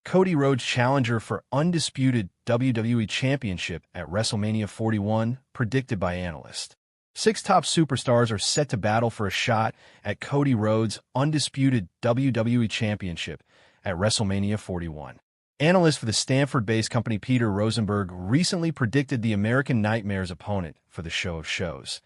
Cody Rhodes challenger for Undisputed WWE Championship at WrestleMania 41, predicted by analysts. Six top superstars are set to battle for a shot at Cody Rhodes' Undisputed WWE Championship at WrestleMania 41. Analyst for the Stanford-based company Peter Rosenberg recently predicted the American Nightmare's opponent for the show of shows.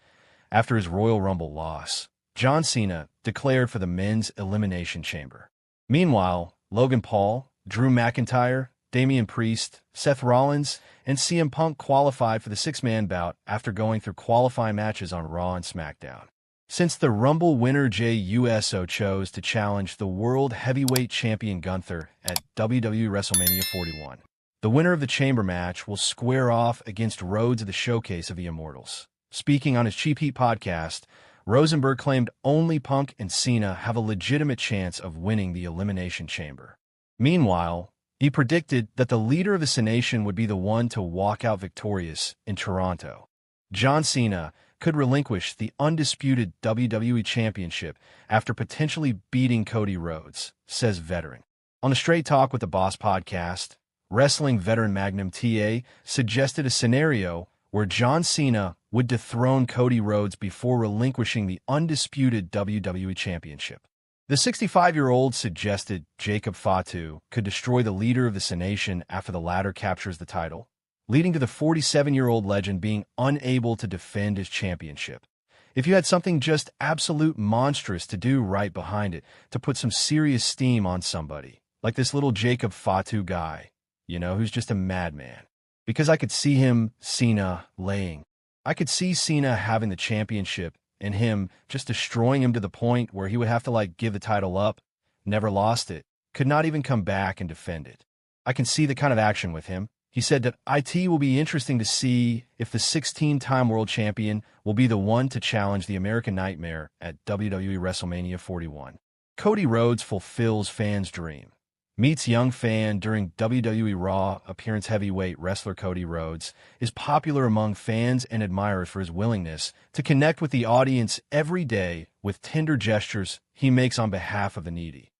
After his Royal Rumble loss, John Cena declared for the men's Elimination Chamber. Meanwhile, Logan Paul, Drew McIntyre, Damian Priest, Seth Rollins, and CM Punk qualified for the six-man bout after going through qualifying matches on RAW and SmackDown. Since the Rumble winner Jey Uso chose to challenge the World Heavyweight Champion Gunther at WWE WrestleMania 41, the winner of the Chamber match will square off against Rhodes at the Showcase of the Immortals. Speaking on his Cheap Heat podcast, Rosenberg claimed only Punk and Cena have a legitimate chance of winning the Elimination Chamber. Meanwhile, he predicted that the leader of the Cenation would be the one to walk out victorious in Toronto. John Cena could relinquish the undisputed WWE Championship after potentially beating Cody Rhodes, says veteran. On the Straight Talk with the Boss podcast, wrestling veteran Magnum TA suggested a scenario where John Cena would dethrone Cody Rhodes before relinquishing the undisputed WWE Championship. The 65-year-old suggested Jacob Fatu could destroy the leader of the Cenation after the latter captures the title, leading to the 47-year-old legend being unable to defend his championship. If you had something just absolute monstrous to do right behind it to put some serious steam on somebody, like this little Jacob Fatu guy, who's just a madman. Because I could see him, Cena, laying. I could see Cena having the championship and him just destroying him to the point where he would have to give the title up, never lost it, could not even come back and defend it. I can see the kind of action with him. He said that it will be interesting to see if the 16-time world champion will be the one to challenge the American Nightmare at WWE WrestleMania 41. Cody Rhodes fulfills fans' dream. Meets young fan during WWE Raw appearance. Heavyweight wrestler Cody Rhodes is popular among fans and admirers for his willingness to connect with the audience every day with tender gestures he makes on behalf of the needy.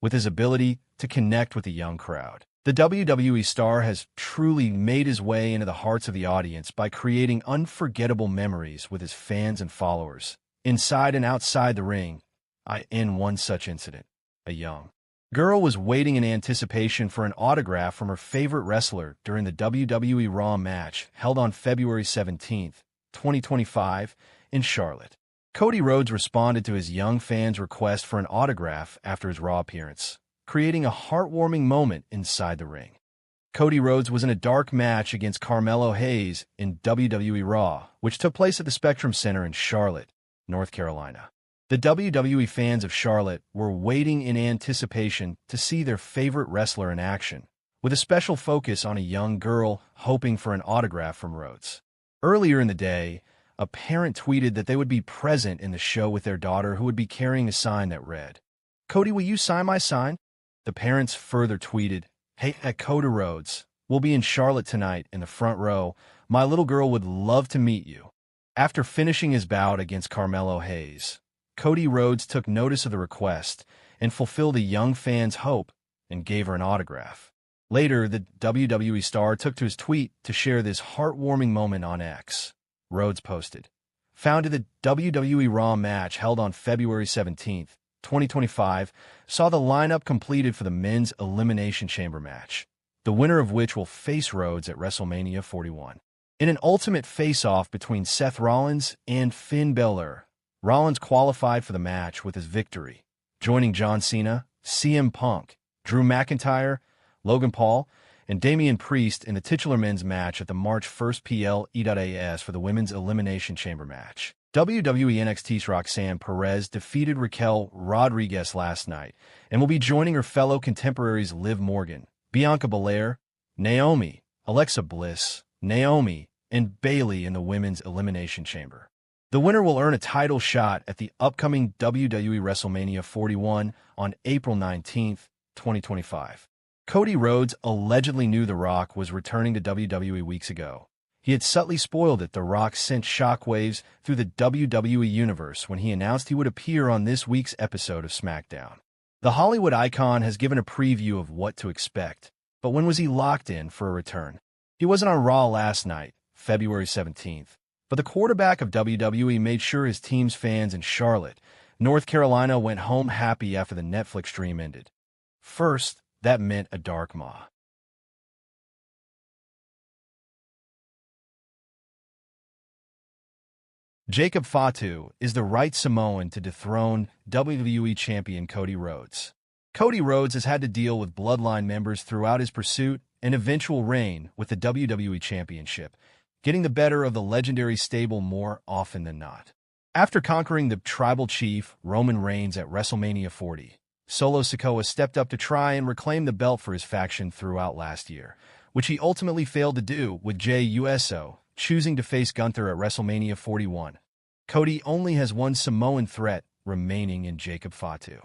With his ability to connect with the young crowd, the WWE star has truly made his way into the hearts of the audience by creating unforgettable memories with his fans and followers, inside and outside the ring. In one such incident, a young girl was waiting in anticipation for an autograph from her favorite wrestler during the WWE Raw match held on February 17, 2025, in Charlotte. Cody Rhodes responded to his young fans' request for an autograph after his Raw appearance, creating a heartwarming moment inside the ring. Cody Rhodes was in a dark match against Carmelo Hayes in WWE Raw, which took place at the Spectrum Center in Charlotte, North Carolina. The WWE fans of Charlotte were waiting in anticipation to see their favorite wrestler in action, with a special focus on a young girl hoping for an autograph from Rhodes. Earlier in the day, a parent tweeted that they would be present in the show with their daughter who would be carrying a sign that read, "Cody, will you sign my sign?" The parents further tweeted, "Hey, Cody Rhodes, we'll be in Charlotte tonight in the front row. My little girl would love to meet you." After finishing his bout against Carmelo Hayes, Cody Rhodes took notice of the request and fulfilled a young fan's hope and gave her an autograph. Later, the WWE star took to his tweet to share this heartwarming moment on X. Rhodes posted, "Found the WWE Raw match held on February 17, 2025, saw the lineup completed for the men's Elimination Chamber match, the winner of which will face Rhodes at WrestleMania 41. In an ultimate face-off between Seth Rollins and Finn Balor, Rollins qualified for the match with his victory, joining John Cena, CM Punk, Drew McIntyre, Logan Paul, and Damian Priest in the titular men's match at the March 1st PLE.AS for the women's Elimination Chamber match. WWE NXT's Roxanne Perez defeated Raquel Rodriguez last night and will be joining her fellow contemporaries Liv Morgan, Bianca Belair, Naomi, Alexa Bliss, Naomi, and Bayley in the women's Elimination Chamber. The winner will earn a title shot at the upcoming WWE WrestleMania 41 on April 19, 2025. Cody Rhodes allegedly knew The Rock was returning to WWE weeks ago. He had subtly spoiled it. The Rock sent shockwaves through the WWE universe when he announced he would appear on this week's episode of SmackDown. The Hollywood icon has given a preview of what to expect, but when was he locked in for a return? He wasn't on Raw last night, February 17th, but the quarterback of WWE made sure his team's fans in Charlotte, North Carolina went home happy after the Netflix stream ended. First, that meant a dark maw. Jacob Fatu is the right Samoan to dethrone WWE champion Cody Rhodes. Cody Rhodes has had to deal with bloodline members throughout his pursuit and eventual reign with the WWE Championship, getting the better of the legendary stable more often than not. After conquering the tribal chief Roman Reigns at WrestleMania 40, Solo Sikoa stepped up to try and reclaim the belt for his faction throughout last year, which he ultimately failed to do, with Jey Uso choosing to face Gunther at WrestleMania 41. Cody only has one Samoan threat remaining in Jacob Fatu.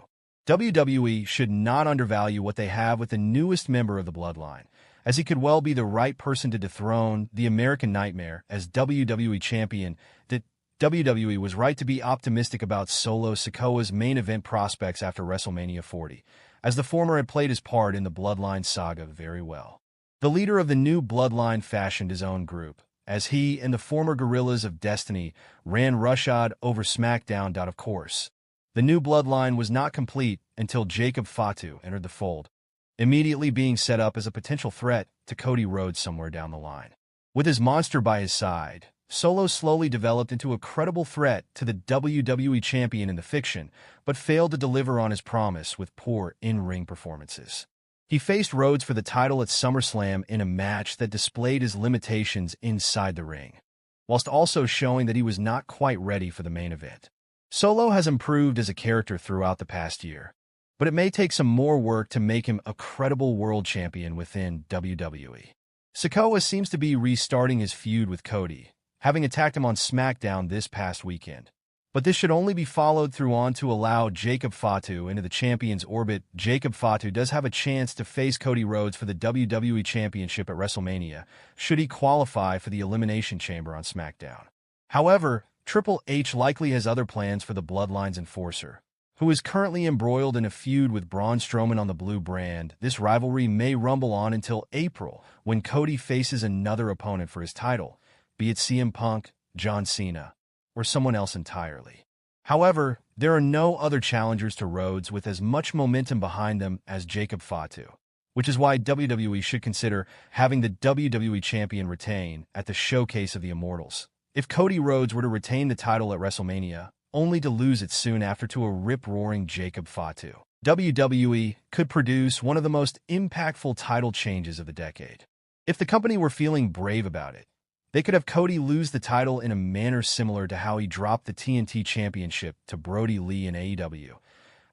WWE should not undervalue what they have with the newest member of the bloodline, as he could well be the right person to dethrone the American Nightmare as WWE champion. That WWE was right to be optimistic about Solo Sikoa's main event prospects after WrestleMania 40, as the former had played his part in the Bloodline saga very well. The leader of the new Bloodline fashioned his own group, as he and the former Guerrillas of Destiny ran roughshod over SmackDown. Of course, the new Bloodline was not complete until Jacob Fatu entered the fold, immediately being set up as a potential threat to Cody Rhodes somewhere down the line. With his monster by his side, Solo slowly developed into a credible threat to the WWE champion in the fiction, but failed to deliver on his promise with poor in-ring performances. He faced Rhodes for the title at SummerSlam in a match that displayed his limitations inside the ring, whilst also showing that he was not quite ready for the main event. Solo has improved as a character throughout the past year, but it may take some more work to make him a credible world champion within WWE. Sikoa seems to be restarting his feud with Cody, having attacked him on SmackDown this past weekend. But this should only be followed through on to allow Jacob Fatu into the champion's orbit. Jacob Fatu does have a chance to face Cody Rhodes for the WWE Championship at WrestleMania, should he qualify for the Elimination Chamber on SmackDown. However, Triple H likely has other plans for the Bloodline's enforcer, who is currently embroiled in a feud with Braun Strowman on the Blue brand. This rivalry may rumble on until April, when Cody faces another opponent for his title, be it CM Punk, John Cena, or someone else entirely. However, there are no other challengers to Rhodes with as much momentum behind them as Jacob Fatu, which is why WWE should consider having the WWE Champion retain at the Showcase of the Immortals. If Cody Rhodes were to retain the title at WrestleMania, only to lose it soon after to a rip-roaring Jacob Fatu, WWE could produce one of the most impactful title changes of the decade. If the company were feeling brave about it, they could have Cody lose the title in a manner similar to how he dropped the TNT Championship to Brody Lee in AEW,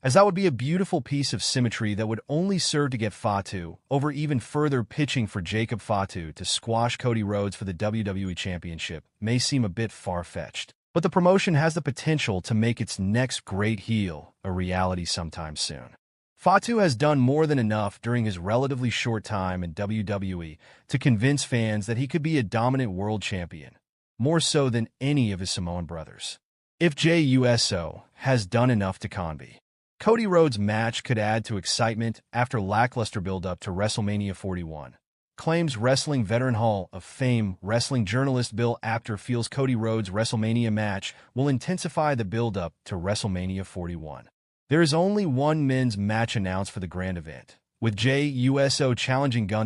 as that would be a beautiful piece of symmetry that would only serve to get Fatu over, even further. Pitching for Jacob Fatu to squash Cody Rhodes for the WWE Championship may seem a bit far-fetched, but the promotion has the potential to make its next great heel a reality sometime soon. Fatu has done more than enough during his relatively short time in WWE to convince fans that he could be a dominant world champion, more so than any of his Samoan brothers. If Jey Uso has done enough to Conby, Cody Rhodes' match could add to excitement after lackluster build-up to WrestleMania 41. Claims Wrestling Veteran Hall of Fame wrestling journalist Bill Apter feels Cody Rhodes' WrestleMania match will intensify the build-up to WrestleMania 41. There is only one men's match announced for the grand event, with Jey Uso challenging Gunther